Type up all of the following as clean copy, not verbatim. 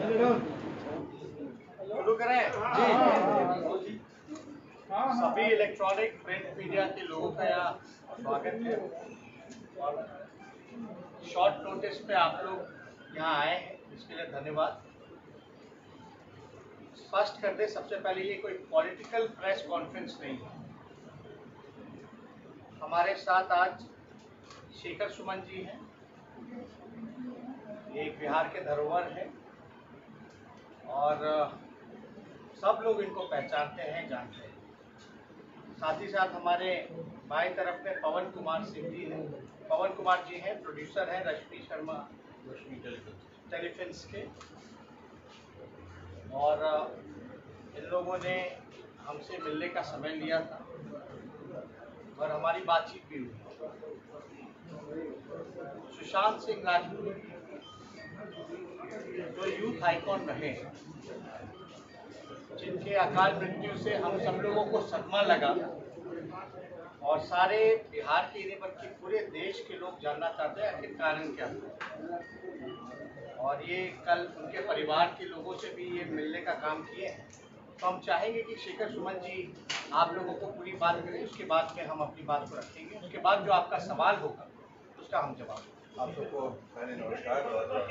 शुरू करें जी। सभी इलेक्ट्रॉनिक प्रिंट मीडिया के लोगों का यहाँ स्वागत है और शॉर्ट नोटिस पे आप लोग यहाँ आए हैं, इसके लिए धन्यवाद। स्पष्ट कर दे सबसे पहले, ये कोई पॉलिटिकल प्रेस कॉन्फ्रेंस नहीं है। हमारे साथ आज शेखर सुमन जी हैं, ये एक बिहार के धरोहर है और सब लोग इनको पहचानते हैं, जानते हैं। साथ ही साथ हमारे बाएं तरफ में पवन कुमार सिंह जी हैं। पवन कुमार जी हैं, प्रोड्यूसर हैं रश्मि शर्मा टेलीफिल्म्स के, और इन लोगों ने हमसे मिलने का समय लिया था और हमारी बातचीत भी हुई। सुशांत सिंह राजपूत जो यूथ आइकॉन रहे, जिनके अकाल मृत्यु से हम सब लोगों को सदमा लगा और सारे बिहार के नहीं बल्कि पूरे देश के लोग जानना चाहते हैं आखिर कारण क्या था। और ये कल उनके परिवार के लोगों से भी ये मिलने का काम किए हैं, तो हम चाहेंगे कि शेखर सुमन जी आप लोगों को पूरी बात करें, उसके बाद में हम अपनी बात को रखेंगे। उसके बाद जो आपका सवाल होगा उसका हम जवाब देंगे। आप सबको पहले नमस्कार। और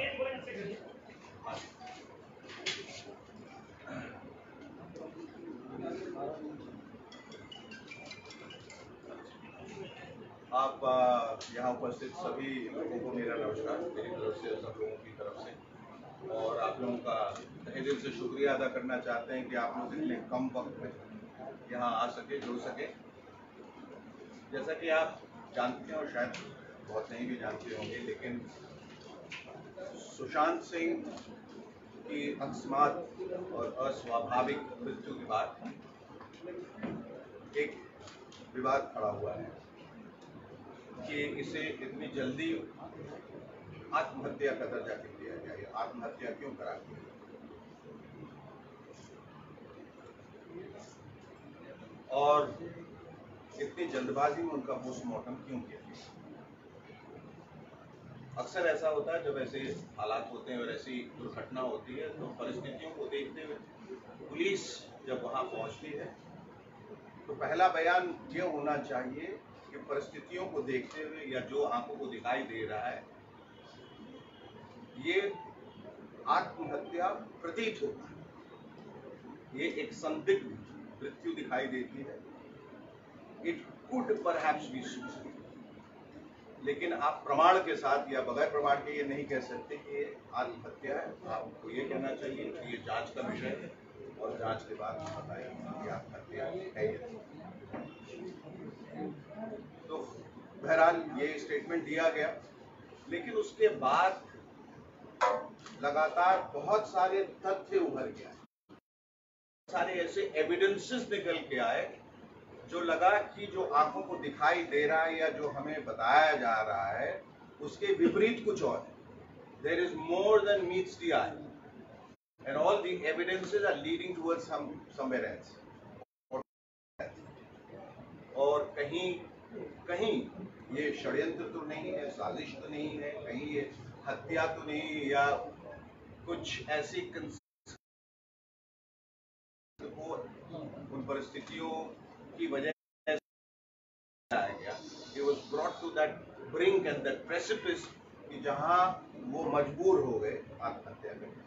आप यहाँ उपस्थित सभी लोगों को मेरा नमस्कार, मेरी तरफ से, सब लोगों की तरफ से। और आप लोगों का तहे दिल से शुक्रिया अदा करना चाहते हैं कि आप लोग इतने कम वक्त में यहाँ आ सके, जुड़ सके। जैसा कि आप जानते हैं और शायद बहुत नहीं भी जानते होंगे, लेकिन सुशांत सिंह की अकस्मात और अस्वाभाविक मृत्यु के बाद एक विवाद खड़ा हुआ है कि इसे इतनी जल्दी आत्महत्या का दर्जा क्यों दिया जाए, आत्महत्या क्यों करा दी, और इतनी जल्दबाजी में उनका पोस्टमार्टम क्यों किया। अक्सर ऐसा होता है जब ऐसे हालात होते हैं और ऐसी दुर्घटना होती है, तो परिस्थितियों को देखते हुए पुलिस जब वहां पहुंचती है तो पहला बयान ये होना चाहिए कि परिस्थितियों को देखते हुए या जो आंखों को दिखाई दे रहा है, ये आत्महत्या प्रतीत होता है, ये एक संदिग्ध मृत्यु दिखाई देती है। It could perhaps be suicide, लेकिन आप प्रमाण के साथ या बगैर प्रमाण के ये नहीं कह सकते कि ये आत्महत्या है। आपको ये कहना चाहिए कि ये जांच का विषय है और जांच के बाद बताएंगे कि आत्महत्या है या नहीं। तो बहरहाल ये स्टेटमेंट दिया गया, लेकिन उसके बाद लगातार बहुत सारे तथ्य उभर के आए, सारे ऐसे एविडेंसेस निकल के आए जो लगा कि जो आंखों को दिखाई दे रहा है या जो हमें बताया जा रहा है उसके विपरीत कुछ और है। There is more than meets the eye and all the evidences are leading towards somewhere else. और कहीं कहीं ये षड्यंत्र तो नहीं है, साजिश तो नहीं है, कहीं ये हत्या तो नहीं, या कुछ ऐसी उन परिस्थितियों की वजह से आया गया। He was brought to that brink and that precipice कि जहां वो मजबूर हो गए आत्महत्या करने।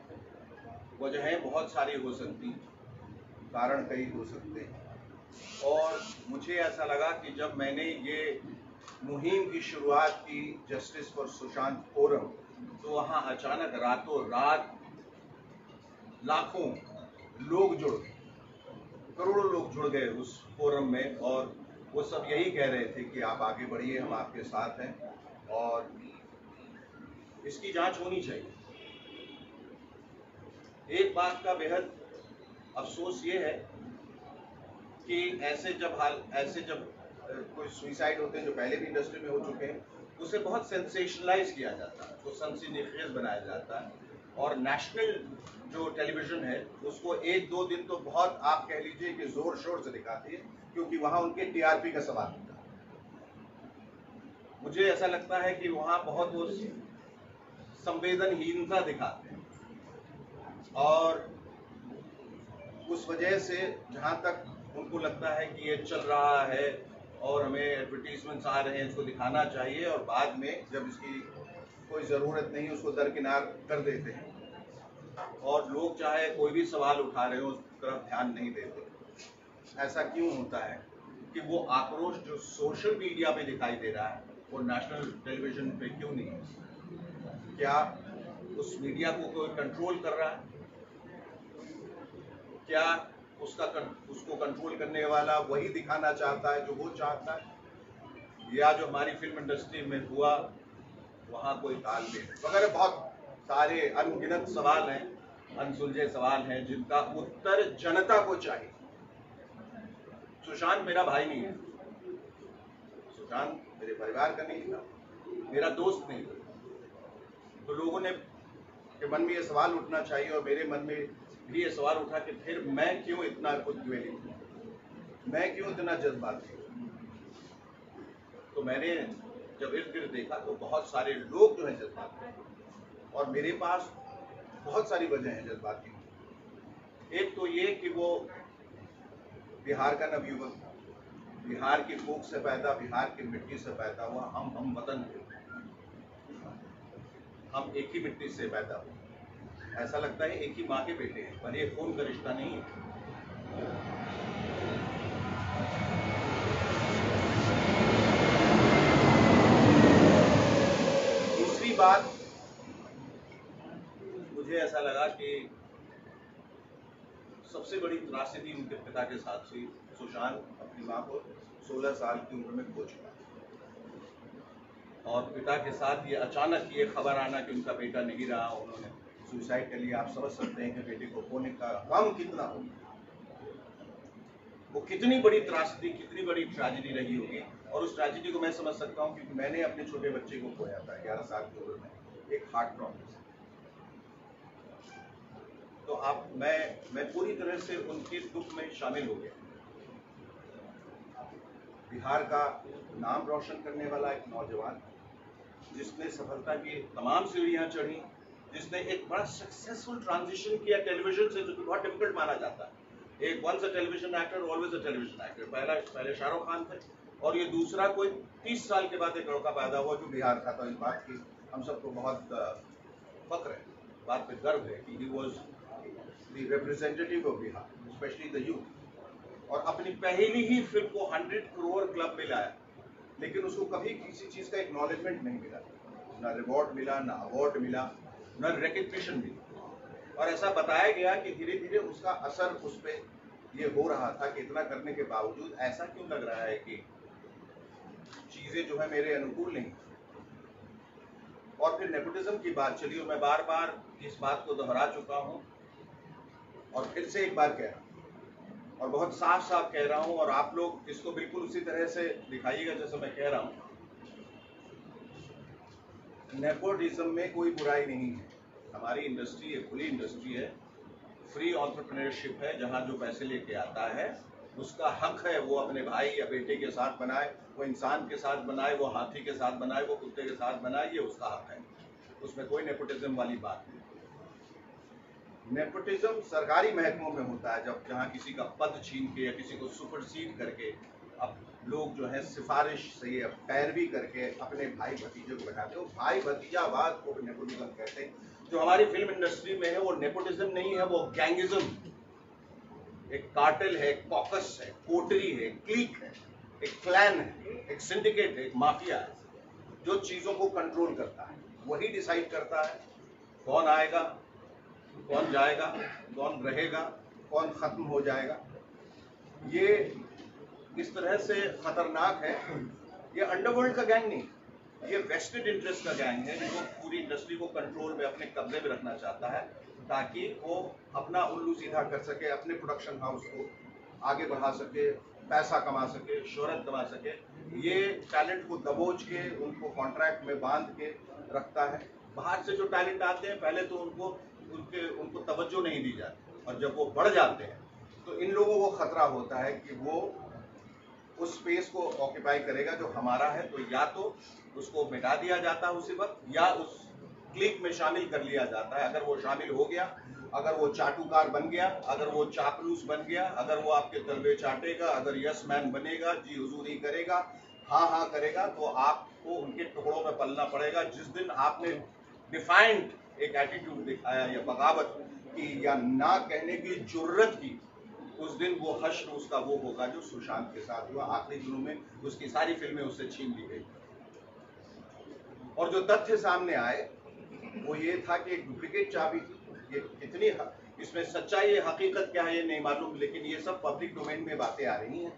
वजहें बहुत सारी हो सकती, कारण कई हो सकते हैं। और मुझे ऐसा लगा कि जब मैंने ये मुहिम की शुरुआत की जस्टिस फॉर सुशांत फोरम, तो वहां अचानक रातों रात लाखों लोग जुड़ गए, करोड़ों लोग जुड़ गए उस फोरम में, और वो सब यही कह रहे थे कि आप आगे बढ़िए, हम आपके साथ हैं और इसकी जांच होनी चाहिए। एक बात का बेहद अफसोस ये है कि ऐसे जब कोई सुसाइड होते हैं जो पहले भी इंडस्ट्री में हो चुके हैं, उसे बहुत सेंसेशनलाइज किया जाता है, उसको सनसनीखेज बनाया जाता है, और नेशनल जो टेलीविजन है उसको एक दो दिन तो बहुत, आप कह लीजिए कि जोर शोर से दिखाती है, क्योंकि वहां उनके टीआरपी का सवाल होता है। मुझे ऐसा लगता है कि वहां बहुत वो संवेदनहीनता दिखाते हैं। और उस वजह से जहाँ तक उनको लगता है कि ये चल रहा है और हमें एडवर्टीजमेंट्स आ रहे हैं, इसको दिखाना चाहिए, और बाद में जब इसकी कोई ज़रूरत नहीं उसको दरकिनार कर देते हैं, और लोग चाहे कोई भी सवाल उठा रहे हो उस तरफ ध्यान नहीं देते। ऐसा क्यों होता है कि वो आक्रोश जो सोशल मीडिया पे दिखाई दे रहा है वो नेशनल टेलीविजन पे क्यों नहीं है? क्या उस मीडिया को कोई कंट्रोल कर रहा है? क्या उसको कंट्रोल करने वाला वही दिखाना चाहता है जो वो चाहता है, या जो हमारी फिल्म इंडस्ट्री में हुआ वहाँ कोई तालमेल वगैरह बहुत सारे अनगिनत सवाल हैं, अनसुलझे सवाल हैं जिनका उत्तर जनता को चाहिए। सुशांत मेरा भाई नहीं है, सुशांत मेरे परिवार का नहीं था, मेरा दोस्त नहीं था, तो लोगों ने के मन में ये सवाल उठना चाहिए और मेरे मन में भी ये सवाल उठा कि फिर मैं क्यों इतना उद्वेलित हूँ, मैं क्यों इतना जज्बाती हूँ। तो मैंने जब इर्द गिर्द देखा तो बहुत सारे लोग जो है जज्बाती हैं, और मेरे पास बहुत सारी वजह है जज्बाती होने। एक तो ये कि वो बिहार का नवयुवक था, बिहार की फूक से पैदा, बिहार की मिट्टी से पैदा हुआ, हम वतन थे, हम एक ही मिट्टी से पैदा हुए, ऐसा लगता है एक ही माँ के बेटे हैं, पर ये खून का रिश्ता नहीं है। दूसरी बात, मुझे ऐसा लगा कि सबसे बड़ी त्रासदी उनके पिता के साथ हुई। सुशांत अपनी माँ को 16 साल की उम्र में खो चुका, और पिता के साथ ये अचानक ये खबर आना कि उनका बेटा नहीं रहा, उन्होंने सुसाइड कर लिया। आप समझ सकते हैं कि बेटे को खोने का गम कितना होगा, वो कितनी बड़ी त्रासदी, कितनी बड़ी ट्रेजेडी रही होगी। और उस ट्रेजेडी को मैं समझ सकता हूँ क्योंकि मैंने अपने छोटे बच्चे को खोया था 11 साल की उम्र में, एक हार्ट प्रॉब्लम से। तो आप मैं पूरी तरह से उनके दुख में शामिल हो गया। बिहार का नाम रोशन करने वाला एक नौजवान जिसने सफलता की तमाम सीढ़ियां चढ़ी, जिसने एक बड़ा सक्सेसफुल ट्रांजिशन किया टेलीविजन से, जो कि बहुत डिफिकल्ट माना जाता है। एक once a television actor always a television actor. पहले शाहरुख खान थे, और ये दूसरा कोई 30 साल के बाद एक लड़का पैदा हुआ जो बिहार का था। इस बात की हम सबको बहुत फक्र है, बात पे गर्व है कि he was the representative of Bihar, specially the youth. और अपनी पहली ही फिल्म को 100 करोड़ क्लब में लाया, लेकिन उसको कभी किसी चीज का एक्नॉलेजमेंट नहीं मिला, ना रिवॉर्ड मिला, ना अवार्ड मिला, ना रिकग्निशन मिली। और ऐसा बताया गया कि धीरे धीरे उसका असर उस पर ये हो रहा था कि इतना करने के बावजूद ऐसा क्यों लग रहा है कि चीजें जो है मेरे अनुकूल नहीं। और फिर नेपोटिज्म की बात चली, और मैं बार बार इस बात को दोहरा चुका हूं और फिर से एक बार कह रहा हूं, और बहुत साफ साफ कह रहा हूं, और आप लोग इसको बिल्कुल उसी तरह से दिखाइएगा जैसे मैं कह रहा हूं। नेपोटिज्म में कोई बुराई नहीं है। हमारी इंडस्ट्री एक खुली इंडस्ट्री है, फ्री एंटरप्रेन्योरशिप है, जहां जो पैसे लेके आता है उसका हक है वो अपने भाई या बेटे के साथ बनाए, वो इंसान के साथ बनाए, वो हाथी के साथ बनाए, वो कुत्ते के साथ बनाए, ये उसका हक है। उसमें कोई नेपोटिज्म वाली बात नहीं। नेपोटिज्म सरकारी महकमों में होता है, जब जहाँ किसी का पद छीन के या किसी को सुपरसीड करके अब लोग जो है सिफारिश से या पैरवी करके अपने भाई भतीजे को बैठाते हो। भाई भतीजावाद को नेपोटिज्म कहते हैं। जो हमारी फिल्म इंडस्ट्री में है वो नेपोटिज्म नहीं है, वो गैंगिज्म, एक कार्टेल है, एक कॉकस है, कोटरी है, क्लीक है, एक क्लैन है, एक सिंडिकेट है, एक माफिया है, जो चीजों को कंट्रोल करता है। वही डिसाइड करता है कौन आएगा, कौन जाएगा, कौन रहेगा, कौन खत्म हो जाएगा। ये इस तरह से खतरनाक है। ये अंडरवर्ल्ड का गैंग नहीं, ये वेस्टेड इंटरेस्ट का गैंग है जो पूरी इंडस्ट्री को कंट्रोल में अपने कब्जे में रखना चाहता है, ताकि वो अपना उल्लू सीधा कर सके, अपने प्रोडक्शन हाउस को आगे बढ़ा सके, पैसा कमा सके, शोहरत कमा सके। ये टैलेंट को दबोच के उनको कॉन्ट्रैक्ट में बांध के रखता है। बाहर से जो टैलेंट आते हैं पहले तो उनको तवज्जो नहीं दी जाती, और जब वो बढ़ जाते हैं तो इन लोगों को खतरा होता है कि वो उस स्पेस को ऑक्यूपाई करेगा जो हमारा है। तो या तो उसको मिटा दिया जाता है उसी वक्त, या उस क्लिक में शामिल कर लिया जाता है। अगर वो शामिल हो गया, अगर वो चाटुकार बन गया, अगर वो चापलूस बन गया, अगर वो आपके तलवे चाटेगा, अगर यस मैन बनेगा, जी हुजूरी करेगा, हाँ हाँ करेगा, तो आपको उनके टुकड़ों में पलना पड़ेगा। जिस दिन आपने डिफाइंड एक एटीट्यूड दिखाया या बगावत की या ना कहने की जुर्रत की, उस दिन वो हश्र उसका वो होगा जो सुशांत के साथ हुआ। आखिरी दिनों में उसकी सारी फिल्में उससे छीन ली गई। और जो तथ्य सामने आए वो ये था कि एक डुप्लीकेट चाबी थी। ये कितनी इसमें सच्चाई है, हकीकत क्या है ये नहीं मालूम, लेकिन ये सब पब्लिक डोमेन में बातें आ रही हैं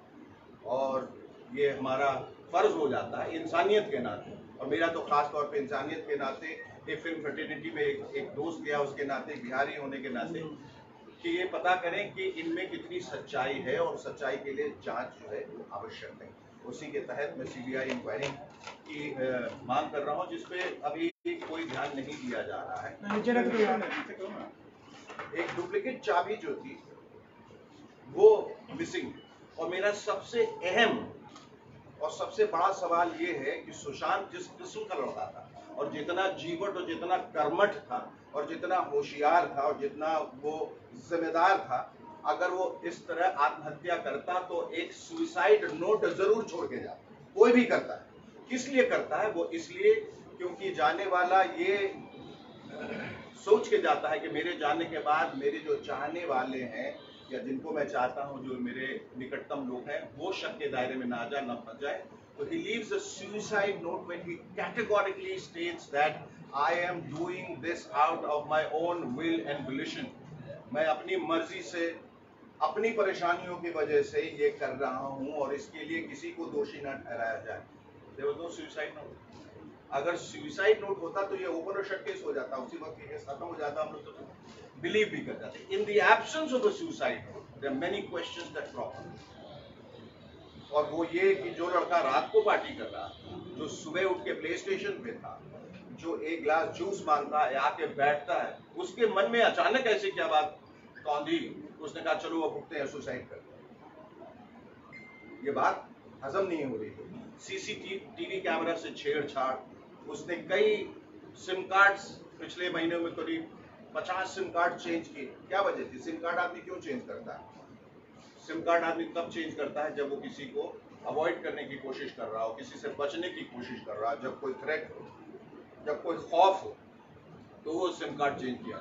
और ये हमारा फर्ज हो जाता है इंसानियत के नाते, और मेरा तो खास तौर पे इंसानियत के नाते, एक फिल्म फ्रेटर्निटी में एक दोस्त गया उसके नाते, बिहारी होने के नाते, कि ये पता करें कि इनमें कितनी सच्चाई है, और सच्चाई के लिए जांच जो है आवश्यक है। उसी के तहत मैं सीबीआई इंक्वायरी की मांग कर रहा हूं, जिसपे अभी कोई ध्यान नहीं दिया जा रहा है। एक डुप्लीकेट चाबी जो थी वो मिसिंग, और मेरा सबसे अहम और सबसे बड़ा सवाल ये है कि सुशांत जिस किस्म का लड़का था, और जितना जीवट और जितना कर्मठ था और जितना होशियार था और जितना वो जिम्मेदार था, अगर वो इस तरह आत्महत्या करता तो एक सुसाइड नोट जरूर छोड़ के जाता। कोई भी करता है, किस लिए करता है? वो इसलिए क्योंकि जाने वाला ये सोच के जाता है कि मेरे जाने के बाद मेरे जो चाहने वाले हैं या जिनको मैं चाहता हूं, जो मेरे निकटतम लोग हैं, वो शक के दायरे में ना आ जाए, ना फंस जाए। तो he leaves a suicide note when he categorically states that I am doing this out of my own will and volition. मैं अपनी मर्जी से, अपनी परेशानियों की वजह से ये कर रहा हूं और इसके लिए किसी को दोषी न ठहराया जाए। There was no suicide note. अगर सुसाइड नोट होता तो ये ओपन और शट केस हो जाता, उसी वक्त ये केस खत्म हो जाता, हम लोग तो बिलीव भी कर जाते। In the absence of a suicide note there are many questions that crop up. और वो ये कि जो लड़का रात को पार्टी कर रहा, जो सुबह उठ के प्ले स्टेशन पे था, जो एक ग्लास जूस मांगता है, आके बैठता है, उसके मन में अचानक ऐसे क्या बात कौंधी, उसने कहा चलो अब उठते हैं, सुसाइड करते हैं। ये बात हजम नहीं हो रही है। सीसीटीवी कैमरा से छेड़छाड़, उसने कई सिम कार्ड्स पिछले महीने में करीब 50 सिम कार्ड चेंज किए। क्या वजह थी? सिम कार्ड आदमी क्यों चेंज करता है? सिम कार्ड आदमी तब चेंज करता है जब वो किसी को अवॉइड करने की कोशिश कर रहा हो, किसी से बचने की कोशिश कर रहा हो, जब कोई थ्रेट हो, जब कोई खौफ हो, तो वो सिम कार्ड चेंज किया।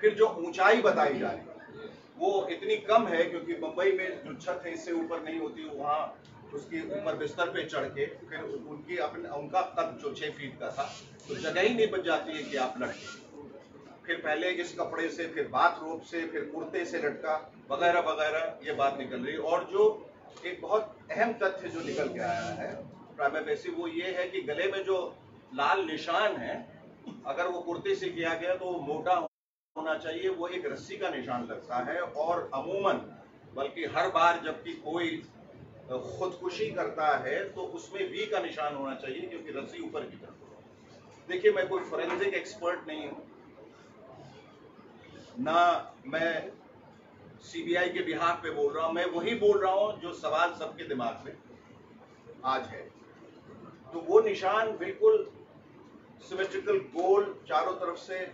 फिर जो ऊंचाई बताई जा रही है वो इतनी कम है, क्योंकि मुंबई में जो छत है इससे ऊपर नहीं होती, वहाँ उसके ऊपर बिस्तर पे चढ़ के फिर उनका कद जो 6 फीट का था, तो जगह ही नहीं बच जाती है कि आप लटके। फिर पहले इस कपड़े से, फिर बाथरोब से, फिर कुर्ते से लटका, वगैरह वगैरह, ये बात निकल रही। और जो एक बहुत अहम तथ्य जो निकल के आया है प्राइमा फेसी, वो ये है कि गले में जो लाल निशान है, अगर वो कुर्ते से किया गया तो वो मोटा होना चाहिए, वो एक रस्सी का निशान लगता है। और अमूमन, बल्कि हर बार जबकि कोई खुदकुशी करता है तो उसमें वी का निशान होना चाहिए, क्योंकि रस्सी ऊपर की तरफ। देखिए, मैं कोई फोरेंसिक एक्सपर्ट नहीं हूं, ना मैं सीबीआई के बिहाफ पे बोल रहा हूं, मैं वही बोल रहा हूं जो सवाल सबके दिमाग में आज है। तो वो निशान बिल्कुल सिमेट्रिकल, गोल, चारों तरफ से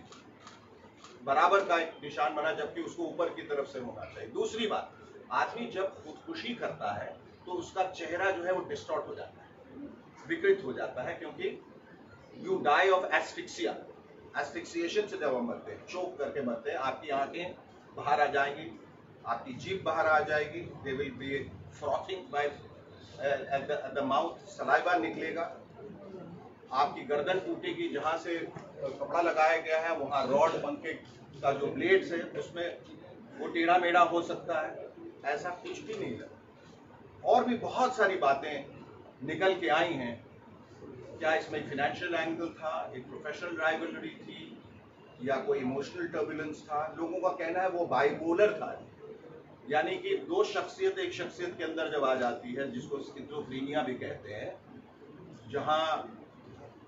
बराबर का एक निशान बना, जबकि उसको ऊपर की तरफ से होना चाहिए। दूसरी बात, आदमी जब खुदकुशी करता है तो उसका चेहरा जो है वो डिस्टॉर्ट हो जाता है, विकृत हो जाता है, क्योंकि यू डाई ऑफ एस्फिक्सिया। एस्फिक्सिएशन से जब हम मरते हैं, चोक करके मरते हैं, आपकी आंखें बाहर आ जाएंगी, आपकी जीभ बाहर आ जाएगी, they will be frothing by at the mouth, saliva निकलेगा, आपकी गर्दन टूटेगी, जहां से कपड़ा लगाया गया है वहां रॉड पंखे का जो ब्लेड्स है उसमें वो टेढ़ा मेढ़ा हो सकता है। ऐसा कुछ भी नहीं लगा। और भी बहुत सारी बातें निकल के आई हैं। क्या इसमें एक फाइनेंशियल एंगल था, एक प्रोफेशनल राइवलरी थी, या कोई इमोशनल टर्बुलेंस था? लोगों का कहना है वो बाइपोलर था, यानी कि दो शख्सियत एक शख्सियत के अंदर जब आ जाती है, जिसको स्किज़ोफ्रेनिया भी कहते हैं, जहां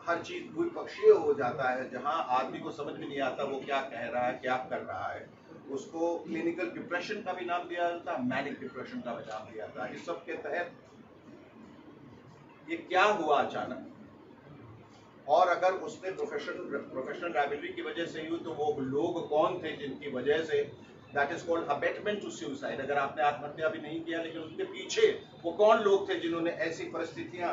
हर चीज द्विपक्षीय हो जाता है, जहां आदमी को समझ में नहीं आता वो क्या कह रहा है, क्या कर रहा है, उसको क्लिनिकल डिप्रेशन का भी नाम दिया जाता है, मैनिक डिप्रेशन का भी नाम दिया जाता है। इस सब के तहत ये क्या हुआ अचानक, और अगर उसमें प्रोफेशनल राइवलरी की वजह से हुई तो वो लोग कौन थे जिनकी वजह से, that is called abetment to suicide. अगर आपने आत्महत्या भी नहीं किया लेकिन उसके पीछे वो कौन लोग थे जिन्होंने ऐसी परिस्थितियां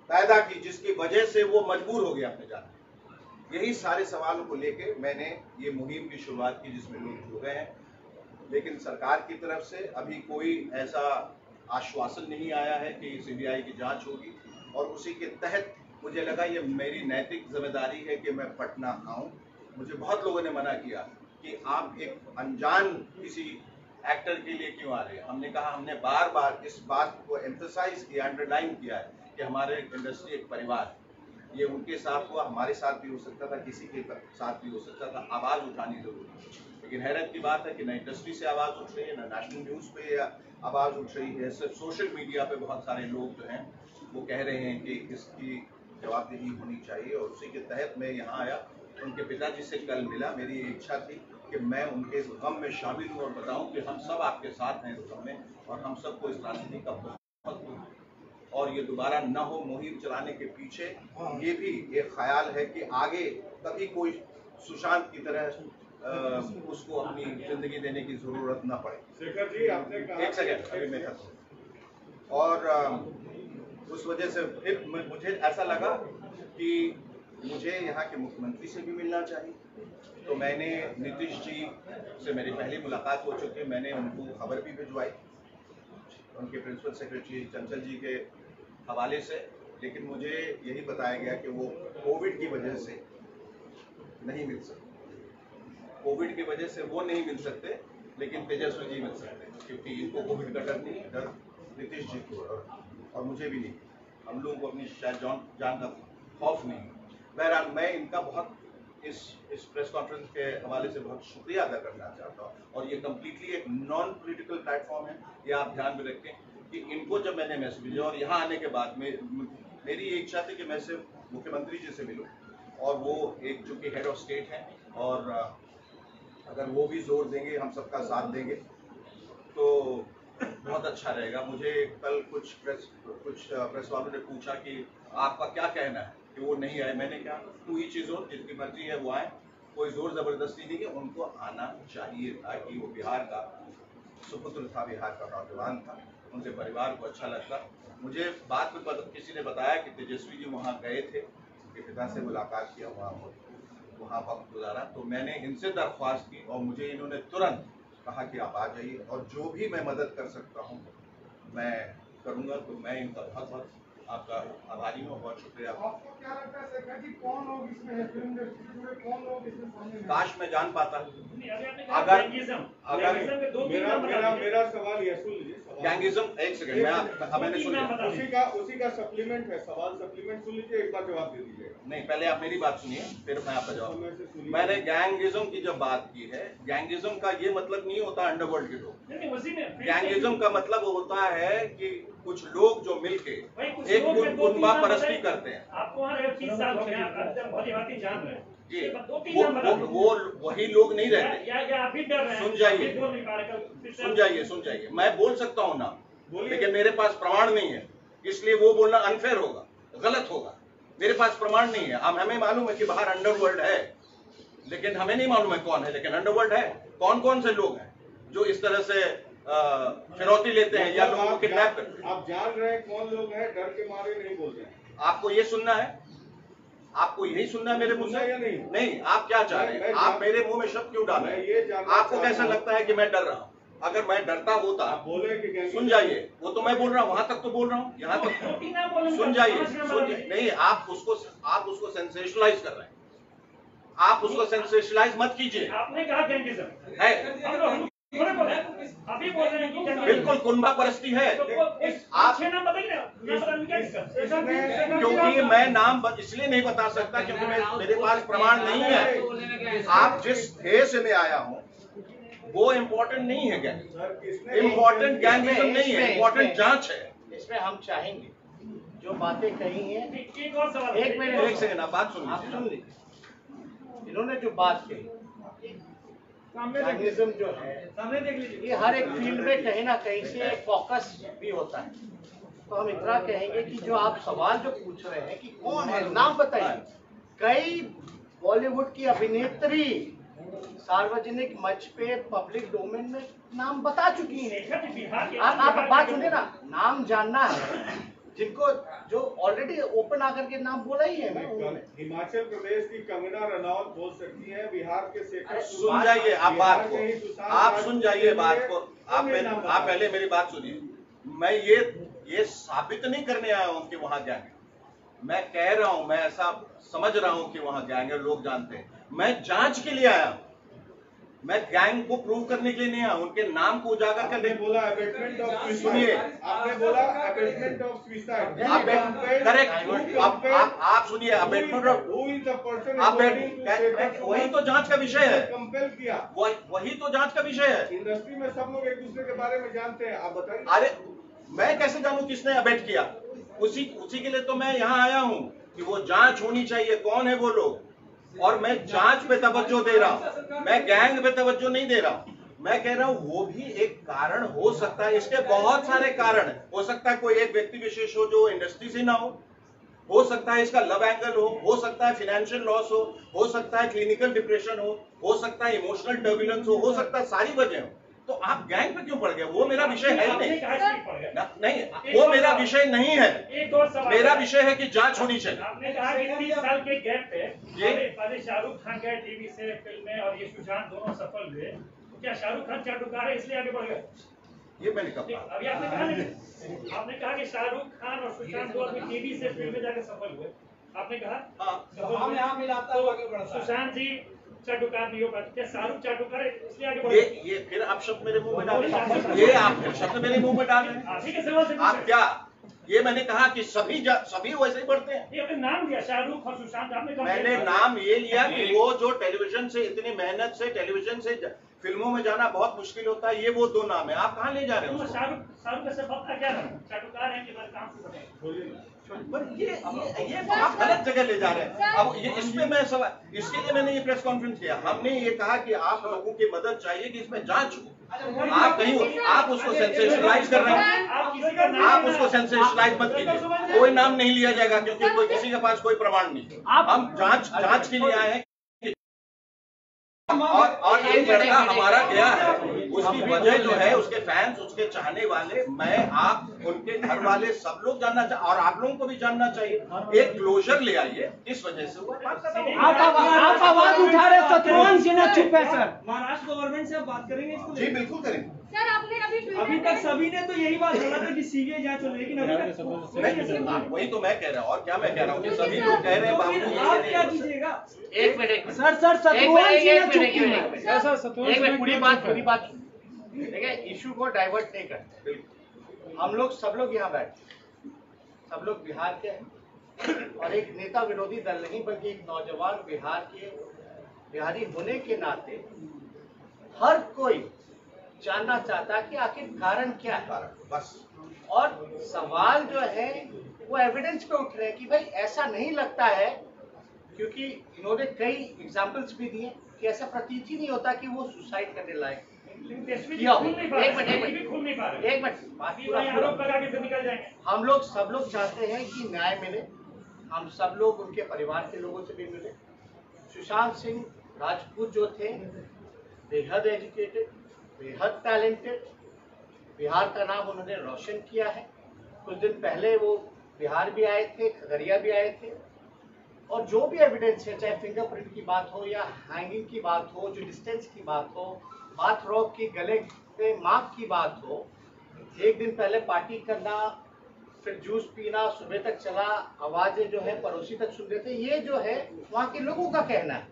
पैदा की जिसकी वजह से वो मजबूर हो गया अपने जाने। यही सारे सवालों को लेके मैंने ये मुहिम की शुरुआत की जिसमें लोग जुड़ गए हैं, लेकिन सरकार की तरफ से अभी कोई ऐसा आश्वासन नहीं आया है कि सीबीआई की जांच होगी, और उसी के तहत मुझे लगा ये मेरी नैतिक जिम्मेदारी है कि मैं पटना आऊं। मुझे बहुत लोगों ने मना किया कि आप एक अनजान किसी एक्टर के लिए क्यों आ रहे हैं। हमने कहा, हमने बार बार इस बात को एम्फसाइज किया, अंडरलाइन किया है कि हमारे इंडस्ट्री एक परिवार है। ये उनके साथ हुआ, हमारे साथ भी हो सकता था, किसी के साथ भी हो सकता था। आवाज उठानी जरूरी है, लेकिन हैरत की बात है कि न इंडस्ट्री से आवाज उठ रही है, न नेशनल न्यूज पे आवाज उठ रही है। सिर्फ सोशल मीडिया पे बहुत सारे लोग जो हैं वो कह रहे हैं कि इसकी जवाबदेही होनी चाहिए, और उसी के तहत मैं यहाँ आया। उनके पिताजी से कल मिला, मेरी इच्छा थी कि मैं उनके गम में शामिल हूँ और बताऊं कि हम सब आपके साथ हैं इस गम में, और हम सबको इस राजनीति का बहुत और ये दोबारा न हो। मुहिम चलाने के पीछे ये भी एक ख्याल है कि आगे कभी कोई सुशांत की तरह उसको अपनी जिंदगी देने की जरूरत न पड़े। शेखर जी, आपने कहा, एक सेकंड, अभी मैं खत्म। और उस वजह से फिर मुझे ऐसा लगा कि मुझे यहाँ के मुख्यमंत्री से भी मिलना चाहिए, तो मैंने नीतीश जी से मेरी पहली मुलाकात हो चुकी है। मैंने उनको खबर भी भिजवाई उनके प्रिंसिपल सेक्रेटरी चंचल जी के हवाले से, लेकिन मुझे यही बताया गया कि वो कोविड की वजह से नहीं मिल सकते। कोविड की वजह से वो नहीं मिल सकते, लेकिन तेजस्वी जी मिल सकते हैं, क्योंकि इनको कोविड का डर नहीं है। डर नीतीश जी को और मुझे भी नहीं, हम लोगों को अपनी शायद जान का खौफ नहीं। बहरहाल मैं इनका बहुत इस प्रेस कॉन्फ्रेंस के हवाले से बहुत शुक्रिया अदा करना चाहता हूँ, और ये कम्प्लीटली एक नॉन पॉलिटिकल प्लेटफॉर्म है, ये आप ध्यान में रखें कि इनको जब मैंने मैसेज भेजा और यहाँ आने के बाद में मेरी ये इच्छा थी कि मैं सिर्फ मुख्यमंत्री जी से मिलूँ, और वो एक जो कि हेड ऑफ स्टेट हैं, और अगर वो भी जोर देंगे, हम सबका साथ देंगे तो बहुत अच्छा रहेगा। मुझे कल कुछ प्रेस वालों ने पूछा कि आपका क्या कहना है कि वो नहीं आए। मैंने कहा, तू ही चीज़ हो, जिनकी मर्जी है वो आए, कोई जोर जबरदस्ती नहीं है, उनको आना चाहिए था कि वो बिहार का सुपुत्र था, बिहार का नौजवान था, उनके परिवार को अच्छा लगता। मुझे बाद में किसी ने बताया कि तेजस्वी जी वहाँ गए थे, उनके पिता से मुलाकात किया, वहाँ वक्त गुजारा। तो मैंने इनसे दरख्वास्त की और मुझे इन्होंने तुरंत कहा कि आप आ जाइए, और जो भी मैं मदद कर सकता हूँ मैं करूँगा। तो मैं इनका बहुत बहुत आपका आभारी हूँ, बहुत शुक्रिया। आपको क्या लगता है शेखर जी, कौन लोग इसमें है, फिल्म इंडस्ट्री में कौन लोग इसमें शामिल हैं? काश मैं जान पाता। अगर मेरा सवाल ये सुन लीजिए, गैंगिज्म, एक सेकंड, मैंने सुन लिया, उसी का सप्लीमेंट है, सवाल सप्लीमेंट सुन लीजिए, एक बार जवाब दे दीजिए। नहीं, पहले आप मेरी बात सुनिए, फिर मैं आपका जवाब। मैंने गैंगिज्म की जब बात की है, गैंगिज्म का ये मतलब नहीं होता अंडरवर्ल्ड के लोग। गैंगिज्म का मतलब होता है कि कुछ लोग जो मिलके एक गुंडा परस्ती करते हैं। आपको वहाँ 30 साल हो गया, भली भांति जान रहे हैं। जी, वो वही लोग नहीं रहते। या आप भी डर रहे हैं? सुन जाइए, मैं बोल सकता हूँ ना, लेकिन मेरे पास प्रमाण नहीं है, इसलिए वो बोलना अनफेयर होगा, गलत होगा। मेरे पास प्रमाण नहीं है। अब हमें मालूम है कि बाहर अंडरवर्ल्ड है, लेकिन हमें नहीं मालूम है कौन है, लेकिन अंडरवर्ल्ड है। कौन कौन से लोग हैं जो इस तरह से फिरौती लेते हैं या लोगों को किडनैप करते हैं? आप जान रहे हैं कौन लोग हैं, डर के मारे नहीं बोल रहे हैं। आपको ये सुनना है, आपको यही सुनना है मेरे मुंह से? नहीं, आप क्या चाह रहे हैं? आप मेरे मुंह में शब्द क्यों डाल रहे हैं? आपको कैसा लगता है कि मैं डर रहा हूँ? अगर मैं डरता होता, सुन जाइए, वो तो मैं बोल रहा हूँ, वहां तक तो बोल रहा हूँ, यहाँ तक सुन जाइए। नहीं, आप उसको सेंसेशनलाइज कर रहे हैं। आप उसको सेंसेशनलाइज मत कीजिए। आपने कहा गैंगिज्म है, अभी बोल रहे हैं कि बिल्कुल कुंभा परस्ती है। आप क्योंकि मैं नाम इसलिए नहीं बता सकता क्योंकि मेरे पास प्रमाण नहीं है। आप जिस ध्येय से मैं आया हूँ वो इम्पोर्टेंट नहीं है। गैंग इम्पोर्टेंट गैंगिज्म नहीं है, इम्पोर्टेंट जांच है। इसमें हम चाहेंगे जो बातें कही हैं, एक मिनट, एक सेकंड, आप बात सुन लीजिए। इन्होंने जो बात कही, गैंगिज्म जो है, सामने देख लीजिए, ये हर एक फील्ड में कहीं ना कहीं से फोकस भी होता है। तो हम इतना कहेंगे कि जो आप सवाल जो पूछ रहे हैं कि कौन है, नाम बताइए। कई बॉलीवुड की अभिनेत्री सार्वजनिक मंच पे पब्लिक डोमेन में नाम बता चुकी हैं। आप बात सुनिए ना, नाम जानना है जिनको, जो ऑलरेडी ओपन आकर के नाम बोला ही है। हिमाचल प्रदेश की कंगना रनौत बोल सकती है, बिहार के शेखर सुन जाइए आप बात को, आप सुन जाइए बात को, आप पहले मेरी बात सुनिए। मैं ये साबित नहीं करने आया हूं कि वहां गैंग है, मैं कह रहा हूं, मैं ऐसा समझ रहा हूं कि वहां गैंग है, लोग जानते हैं। मैं जांच के लिए आया हूं, मैं गैंग को प्रूव करने के लिए नहीं आया, उनके नाम को उजागर करने। बोला अबेटमेंट ऑफ सुसाइड, सुनिए, आपने बोला अबेटमेंट ऑफ सुसाइड, करेक्ट, आप सुनिए, अबेटमेंट ऑफ, वही तो जांच का विषय है, कंपेल किया, वही तो जांच का विषय है। इंडस्ट्री में सब लोग एक दूसरे के बारे में जानते हैं, आप बताइए। अरे मैं कैसे जानूं किसने अबेट किया? उसी के लिए तो मैं यहाँ आया हूँ कि वो जांच होनी चाहिए, कौन है वो लोग, और मैं जांच पे तवज्जो दे रहा हूँ, मैं गैंग पे तवज्जो नहीं दे रहा हूँ। मैं कह रहा हूँ वो भी एक कारण हो सकता है, इसके बहुत सारे कारण हैं। हो सकता है कोई एक व्यक्ति विशेष हो जो इंडस्ट्री से ना हो सकता है इसका लव एंगल हो सकता है फाइनेंशियल लॉस हो सकता है क्लिनिकल डिप्रेशन हो सकता है इमोशनल टर्बुलेंस हो सकता है सारी वजह हो। तो आप गैंग पे क्यों पड़ गए? वो मेरा विषय है ही नहीं, वो मेरा विषय नहीं है। मेरा विषय है कि जांच होनी चाहिए। आपने कहा कि 30 साल के गैप पे पहले शाहरुख खान गए टीवी से फिल्म में और ये सुशांत दोनों सफल हुए, तो क्या शाहरुख खान चाटुकार है इसलिए आगे बढ़ गए? ये मैंने कहा, अभी आपने कहा नहीं, आपने कहा कि शाहरुख खान और सुशांत दो आदमी टीवी से फिल्म में जाकर सफल हुए, आपने कहा सुशांत जी चाटुकार नहीं हो पाते, क्या शाहरुख चाटुकार है इसलिए आगे बढ़ गए? ये फिर आप शब्द मेरे मुंह में डाल रहे हैं, ये आप फिर शब्द मेरे मुंह में डाल रहे हैं। आप ही के सवाल से आप क्या, ये मैंने कहा कि सभी वैसे ही बढ़ते हैं। ये आपने नाम दिया शाहरुख और सुशांत, आपने कहा मैंने नाम ये लिया कि वो जो टेलीविजन से इतनी मेहनत से टेलीविजन से फिल्मों में जाना बहुत मुश्किल होता है, ये वो दो नाम है। आप कहाँ ले जा रहे हो? शाहरुख का सब आपका क्या नाम? चाटुकार है कि बस काम से बताइए। पर ये आप गलत जगह ले जा रहे हैं। अब ये इसमें मैं सवाल, इसके लिए मैंने ये प्रेस कॉन्फ्रेंस किया। हमने ये कहा कि आप लोगों की मदद चाहिए कि इसमें जांच हो। आप कहीं आप उसको सेंसेशनलाइज कर रहे हैं, आप उसको सेंसेशनलाइज मत कीजिए। कोई नाम नहीं लिया जाएगा क्योंकि कोई किसी के पास कोई प्रमाण नहीं। हम जांच के लिए आए हैं। और एक लड़का हमारा गया है, उसकी वजह जो है उसके फैंस, उसके चाहने वाले, मैं, आप, उनके घर वाले सब लोग जानना चाहिए और आप लोगों को भी जानना चाहिए। एक क्लोजर ले आइए, इस वजह से हुआ। आप आवाज उठा रहे, शत्रुघ्न सिन्हा चुप है सर। महाराष्ट्र गवर्नमेंट से आप बात करेंगे इसको? जी बिल्कुल करेंगे सर। आपने अभी तक सभी ने तो यही बात बोला था कि सीबीआई जांच हो, लेकिन अभी तक वही तो मैं कह रहा हूँ। और क्या मैं कह रहा हूँ कि सभी लोग कह रहे हैं बाबू आप क्या कीजिएगा? एक मिनट सर, शत्रुघ्न सिन्हा चुप है। एक मिनट, पूरी बात देखिए, इशू को डाइवर्ट नहीं करते। हम लोग सब लोग यहाँ बैठे, सब लोग बिहार के हैं और एक नेता विरोधी दल नहीं बल्कि एक नौजवान बिहारी होने के नाते हर कोई जानना चाहता है कि आखिर कारण क्या है। बस, और सवाल जो है वो एविडेंस पे उठ रहे हैं कि भाई ऐसा नहीं लगता है, क्योंकि इन्होंने कई एग्जाम्पल्स भी दिए कि ऐसा प्रतीत ही नहीं होता कि वो सुसाइड करने लायक किया हो। एक मिनट हम लोग सब लोग चाहते हैं कि न्याय मिले। हम सब लोग उनके परिवार के लोगों से भी मिले। सुशांत सिंह राजपूत जो थे, बेहद एजुकेटेड, बेहद टैलेंटेड, बिहार का नाम उन्होंने रोशन किया है। कुछ दिन पहले वो बिहार भी आए थे, खगड़िया भी आए थे, और जो भी एविडेंस है, चाहे फिंगरप्रिंट की बात हो या हैंगिंग की बात हो, जो डिस्टेंस की बात हो, बाथ रॉक की गले पे मार्क की बात हो, एक दिन पहले पार्टी करना, फिर जूस पीना, सुबह तक चला, आवाजें जो है पड़ोसी तक सुन रहे थे, ये जो है वहाँ के लोगों का कहना है।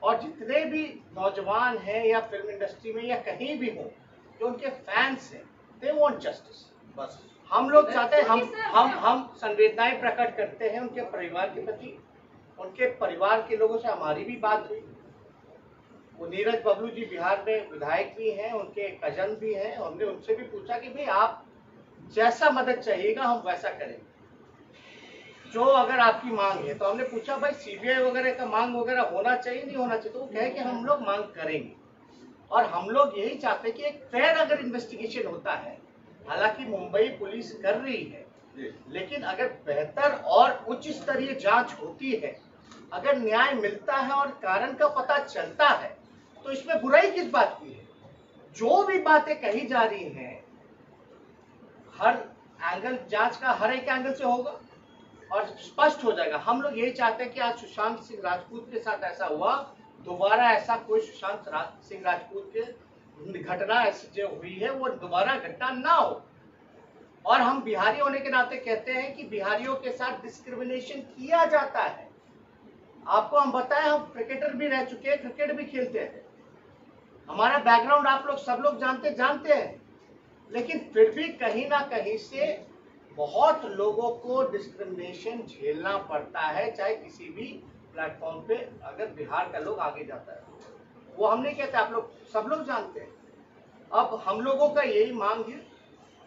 और जितने भी नौजवान हैं या फिल्म इंडस्ट्री में या कहीं भी हो जो उनके फैंस हैं, दे वांट जस्टिस। बस हम लोग चाहते हैं, हम संवेदनाएं प्रकट करते हैं उनके परिवार के प्रति। उनके परिवार के लोगों से हमारी भी बात हुई। वो नीरज बबलू जी बिहार में विधायक भी हैं, उनके कजन भी हैं। हमने उनसे भी पूछा कि भाई आप जैसा मदद चाहिएगा हम वैसा करेंगे, जो अगर आपकी मांग है। तो हमने पूछा भाई सीबीआई वगैरह का मांग वगैरह होना चाहिए नहीं होना चाहिए? तो वो कहे कि हम लोग मांग करेंगे और हम लोग यही चाहते हैं कि एक फेयर अगर इन्वेस्टिगेशन होता है, हालांकि मुंबई पुलिस कर रही है, लेकिन अगर बेहतर और उच्च स्तरीय जांच होती है, अगर न्याय मिलता है और कारण का पता चलता है, तो इसमें बुराई किस बात की है? जो भी बातें कही जा रही हैं, हर एंगल, जांच का हर एक एंगल से होगा और स्पष्ट हो जाएगा। हम लोग यही चाहते हैं कि आज सुशांत सिंह राजपूत के साथ ऐसा हुआ, दोबारा ऐसा कोई सुशांत सिंह राजपूत के घटना ऐसी जो हुई है वो दोबारा घटना ना हो। और हम बिहारी होने के नाते कहते हैं कि बिहारियों के साथ डिस्क्रिमिनेशन किया जाता है। आपको हम बताएं, हम क्रिकेटर भी रह चुके हैं, क्रिकेट भी खेलते हैं, हमारा बैकग्राउंड आप लोग सब लोग जानते हैं, लेकिन फिर भी कहीं ना कहीं से बहुत लोगों को डिस्क्रिमिनेशन झेलना पड़ता है, चाहे किसी भी प्लेटफॉर्म पे अगर बिहार का लोग आगे जाता है। वो हम नहीं कहते, आप लोग सब लोग जानते हैं। अब हम लोगों का यही मांग है,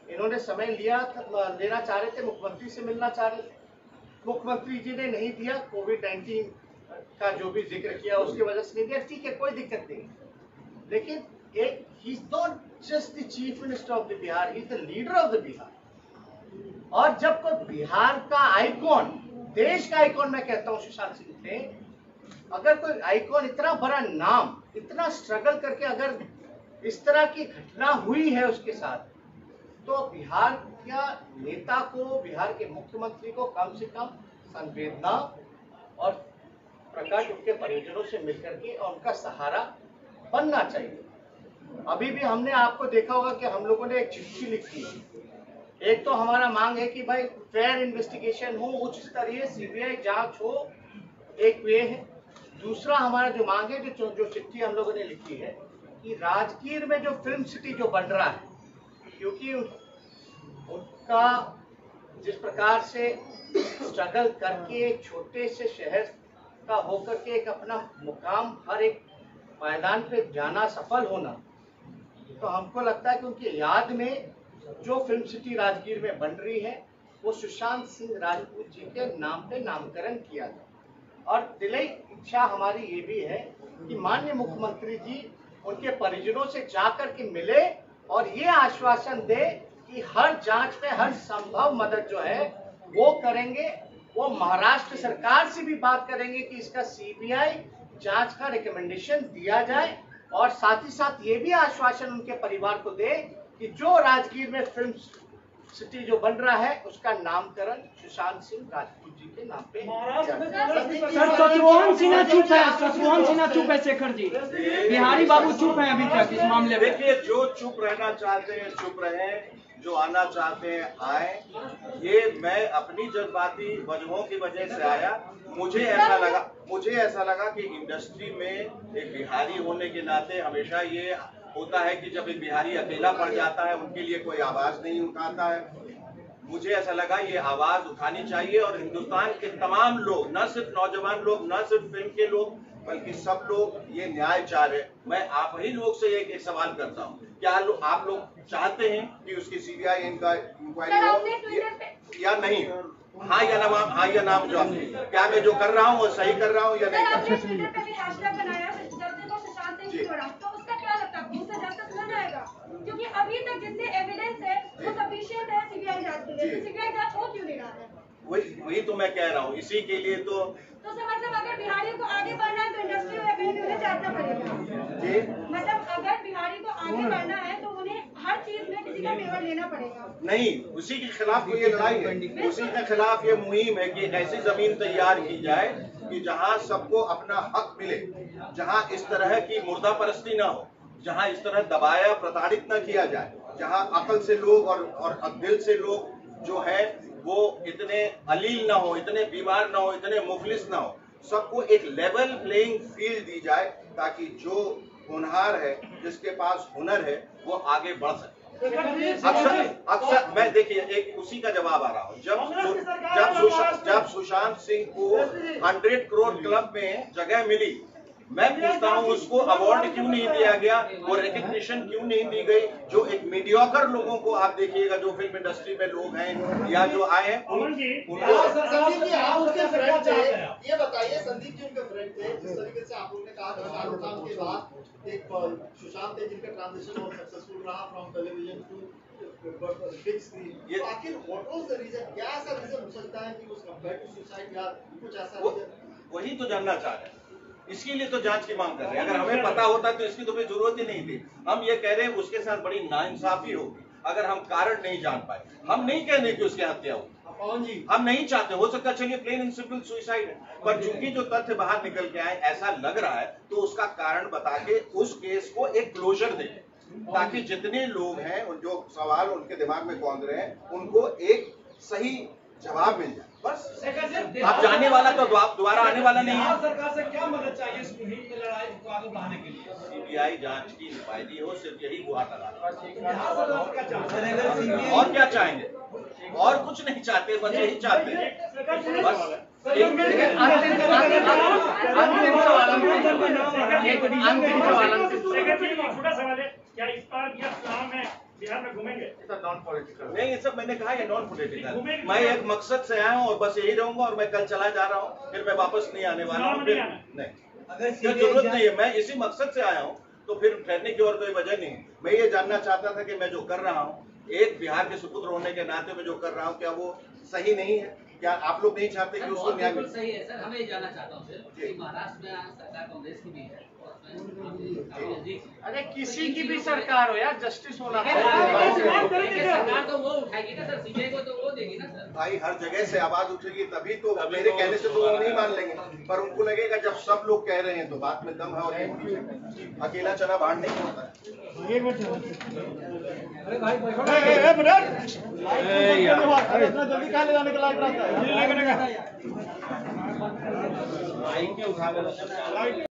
इन्होंने समय लेना चाह रहे थे, मुख्यमंत्री से मिलना चाह रहे थे, मुख्यमंत्री जी ने नहीं दिया, कोविड-19 का जो भी जिक्र किया उसकी वजह से नहीं दिया, ठीक है, कोई दिक्कत नहीं। लेकिन एक he is not just the chief minister of the Bihar, he is the leader of the Bihar. और जब कोई बिहार का आइकॉन, देश का आइकॉन मैं कहता हूँ सुशांत सिंह थे, अगर कोई आइकॉन, इतना बड़ा नाम, इतना स्ट्रगल करके अगर इस तरह की घटना हुई है उसके साथ, तो बिहार का नेता को, बिहार के मुख्यमंत्री को कम से कम संवेदना और प्रकाश उनके परिजनों से मिलकर के और उनका सहारा बनना चाहिए। अभी भी हमने आपको देखा होगा कि हम लोगों ने एक चिट्ठी लिखी है। एक तो हमारा मांग है कि भाई फेयर इन्वेस्टिगेशन हो, उच्च स्तरीय सीबीआई जांच हो, एक वे है। दूसरा हमारा जो मांग है, जो चिट्ठी हम लोगों ने लिखी है, कि राजगीर में जो फिल्म सिटी जो बन रहा है, क्योंकि उनका जिस प्रकार से स्ट्रगल करके छोटे से शहर का होकर के एक अपना मुकाम हर एक मैदान पे जाना, सफल होना, तो हमको लगता है कि उनकी याद में जो फिल्म सिटी राजगीर में बन रही है, वो सुशांत सिंह राजपूत जी के नाम पे नामकरण किया जाए। और दिली इच्छा हमारी ये भी है कि माननीय मुख्यमंत्री जी उनके परिजनों से जाकर के मिले और ये आश्वासन दे कि हर जांच में हर संभव मदद जो है वो करेंगे। वो महाराष्ट्र सरकार से भी बात करेंगे कि इसका सीबीआई जांच का रिकमेंडेशन दिया जाए, और साथ ही साथ ये भी आश्वासन उनके परिवार को दे कि जो राजगीर में फिल्म सिटी जो बन रहा है उसका नामकरण सुशांत सिंह राजपूत जी के नाम पे। सर शत्रुघ्न सिन्हा चुप है, शत्रुघ्न सिन्हा चुप है, शेखर जी, बिहारी बाबू चुप है अभी तक इस मामले में। देखिए, जो चुप रहना चाहते हैं चुप रहे, जो आना चाहते हैं आए। ये मैं अपनी जज्बाती वजहों की वजह से आया। मुझे ऐसा लगा कि इंडस्ट्री में एक बिहारी होने के नाते हमेशा ये होता है कि जब एक बिहारी अकेला पड़ जाता है, उनके लिए कोई आवाज नहीं उठाता है। मुझे ऐसा लगा ये आवाज उठानी चाहिए, और हिंदुस्तान के तमाम लोग, न सिर्फ नौजवान लोग, न सिर्फ फिल्म के लोग, बल्कि सब लोग ये न्याय चाह रहे। मैं आप ही लोग से एक सवाल करता हूँ, क्या आप लोग चाहते हैं कि उसकी सीबीआई इंक्वायरी हो या नहीं? हाँ या नाम जो क्या मैं जो कर रहा हूँ वो सही कर रहा हूँ या नहीं कर रहा हूँ? क्योंकि अभी तक जितने एविडेंस है वो सफिशिएंट है सीबीआई जांच के लिए, सीबीआई जांच हो क्यों नहीं रहा है? वही तो मैं कह रहा हूँ। इसी के लिए तो मतलब अगर बिहारियों को आगे बढ़ना है तो इंडस्ट्री में जाना पड़ेगा जी। मतलब अगर बिहारी को आगे बढ़ना है तो उन्हें हर चीज में किसी का फेवर लेना पड़ेगा। नहीं, उसी के खिलाफ तो ये लड़ाई है, उसी के खिलाफ ये मुहिम है कि ऐसी जमीन तैयार की जाए कि जहाँ सबको अपना हक मिले, जहाँ इस तरह की मुर्दा परस्ती ना हो, जहाँ इस तरह दबाया प्रताड़ित न किया जाए, जहाँ अकल से लोग और दिल से लोग जो है वो इतने अलील ना हो, इतने बीमार ना हो, इतने मुफलिस ना हो। सबको एक लेवल प्लेइंग फील्ड दी जाए ताकि जो होनहार है, जिसके पास हुनर है, वो आगे बढ़ सके। अक्सर मैं देखिए एक उसी का जवाब आ रहा हूँ। जब सुशांत सिंह को 100 करोड़ क्लब में जगह मिली, मैं पूछता हूँ उसको अवार्ड क्यों नहीं दिया गया, वो रिकग्निशन क्यों नहीं दी गई। जो एक मीडियोकर लोगों को आप देखिएगा, जो फिल्म इंडस्ट्री में लोग हैं या जो आए हैं संदीप जी आप उनके फ्रेंड थे, ये बताइए संदीप जी उनके फ्रेंड थे, जिस तरीके से आप लोगों ने कहा कि शाहरुख खान के बाद एक सुशांत है जिनका ट्रांजिशन बहुत सक्सेसफुल रहा from television to big screen, आखिर व्हाट वाज द रीजन, क्या ऐसा रीजन हो सकता है कि उस कंपेयर टू सुसाइड या कुछ ऐसा रीजन? वही तो जानना चाह रहे हैं, इसके लिए तो जांच की मांग कर रहे हैं। अगर हमें पता होता तो इसकी तो कोई जरूरत ही नहीं थी। हम ये कह रहे हैं उसके साथ बड़ी नाइंसाफी होगी अगर हम कारण नहीं जान पाए। हम नहीं कह रहे कि उसकी हत्या हुई, हम नहीं चाहते, हो सकता चलिए प्लेन एंड सिंपल सुसाइड है, पर चूंकि जो तथ्य बाहर निकल के आए ऐसा लग रहा है तो उसका कारण बता के उस केस को एक क्लोजर दे, ताकि जितने लोग हैं उन जो सवाल उनके दिमाग में कौंध रहे हैं उनको एक सही जवाब मिल जाए। बस अब जाने वाला तो दोबारा आने वाला नहीं है। सरकार से क्या मदद चाहिए इस मुहिम में लड़ाई को आगे बढ़ाने के लिए? सीबीआई जांच की निपायदी हो, सिर्फ यही गुहार लगा। और और क्या चाहेंगे? और कुछ नहीं चाहते, बस यही चाहते हैं। बस छोटा सवाल है, क्या इस बार यह चुनाव में बिहार में घूमेंगे? नॉन पॉलिटिकल नहीं, ये सब मैंने कहा ये नॉन पॉलिटिकल। मैं एक मकसद से आया हूँ और बस यही रहूंगा, और मैं कल चला जा रहा हूँ, फिर मैं वापस नहीं आने वाला हूँ। फिर नहीं, जरूरत नहीं है, मैं इसी मकसद से आया हूँ, तो फिर ठहरने की और कोई वजह नहीं। मैं ये जानना चाहता था कि मैं जो कर रहा हूँ, एक बिहार के सुपुत्र होने के नाते में जो कर रहा हूँ, क्या वो सही नहीं है? क्या आप लोग नहीं चाहते कि उसको न्याय मिले? सही है सर, हमें ये जानना चाहता हूँ सर कि महाराष्ट्र में सरकार कांग्रेस की भी है, अरे किसी की भी सरकार हो यार, जस्टिस होना सरकार तो वो उठाएगी ना सर, सीबीआई को तो वो देगी ना सर। भाई हर जगह से आवाज उठेगी तभी तो, मेरे कहने से तो वो नहीं मान लेंगे, पर उनको लगेगा जब सब लोग कह रहे हैं तो बात में दम है, और ये होनी चाहिए। अकेला चना बाहर नहीं होता है। जल्दी